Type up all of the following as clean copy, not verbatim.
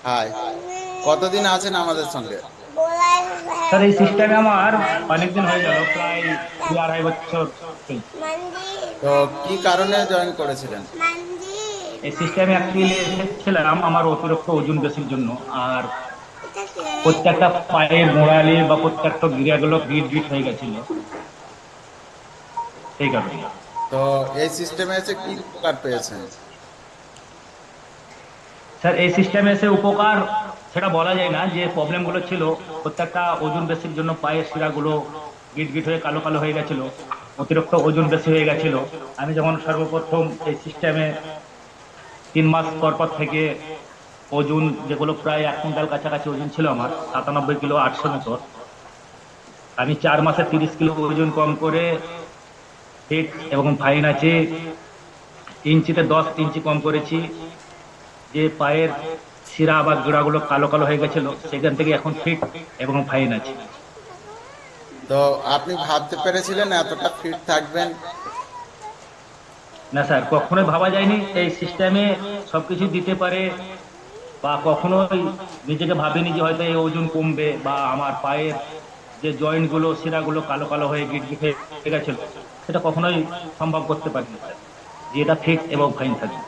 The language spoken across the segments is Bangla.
হাই, কতদিন আছেন আমাদের সঙ্গে? স্যার এই সিস্টেমে আমার অনেকদিন হয়ে গেল, প্রায় 2 আড়াই বছর চলছে। তো কি কারণে জয়েন করেছিলেন? এই সিস্টেমে অ্যাকচুয়ালি এসেছিলাম আমার অতিরিক্ত ওজন বেশির জন্য। আর প্রত্যেকটা পায়ের গোড়ালি বা প্রত্যেকটা গিরাগুলো গিট গিট হয়ে গেছিল, সেই কারণে। তো এই সিস্টেমে এসে কি উপকার পেয়েছেন? স্যার এই সিস্টেমে এসে উপকার সেটা বলা যায় না, যে প্রবলেম গুলো ছিল প্রত্যেকটা ওজন বেশির জন্য পায়ের শিরাগুলো গিট গিট হয়ে কালো কালো হয়ে গেছিল, অতিরিক্ত ওজন বেশি হয়ে গেছিল। আমি যখন সর্বপ্রথম এই সিস্টেমে 3 মাস পর পর থেকে ওজন যেগুলো প্রায় 1 কুইন্টাল কাছাকাছি ওজন ছিল আমার, 97 কিলো 800 মিটার, আমি 4 মাসে 30 কিলো ওজন কম করে ফিট এবং ফাইন আছে। ইঞ্চিতে 10 ইঞ্চি কম করেছি। যে পায়ের শিরা বা জোড়াগুলো কালো কালো হয়ে গেছিল, সেখান থেকে এখন ফিট এবং ফাইন আছে। তো আপনি ভাবতে পেরেছিলেন এতটা ফিট থাকবেন? না স্যার, কখনোই ভাবা যায়নি এই সিস্টেমে সবকিছু দিতে পারে, বা কখনোই নিজেকে ভাবিনি যে হয়তো এই ওজন কমবে বা আমার পায়ের যে জয়েন্ট গুলো শিরাগুলো কালো কালো হয়ে গিট হয়ে গেছিল, সেটা কখনোই সম্ভব করতে পারিনি স্যার, যে এটা ফিট এবং ফাইন থাকবে।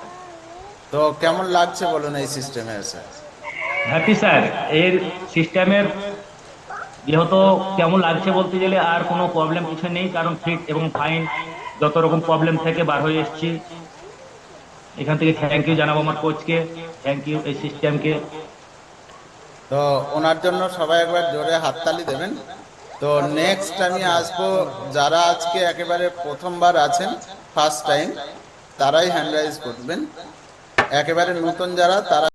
তো কেমন লাগছে বলুন এই সিস্টেমে এসে? Happy sir. এর সিস্টেমের যেহেতু কেমন লাগছে বলতে গেলে আর কোনো প্রবলেম কিছু নেই, কারণ ফিট এবং ফাইন যত রকম প্রবলেম থেকে বার হয়ে এসেছি। এখান থেকে থ্যাংক ইউ জানাবো আমার কোচকে, থ্যাংক ইউ এই সিস্টেমকে। তো ওনার জন্য সবাই একবার জোরে হাততালি দেবেন। তো নেক্সট আমি আসবো। যারা আজকে একেবারে প্রথমবার আছেন, ফার্স্ট টাইম, তারাই হ্যান্ড রাইজ করবেন। একেবারে নতুন যারা, তারা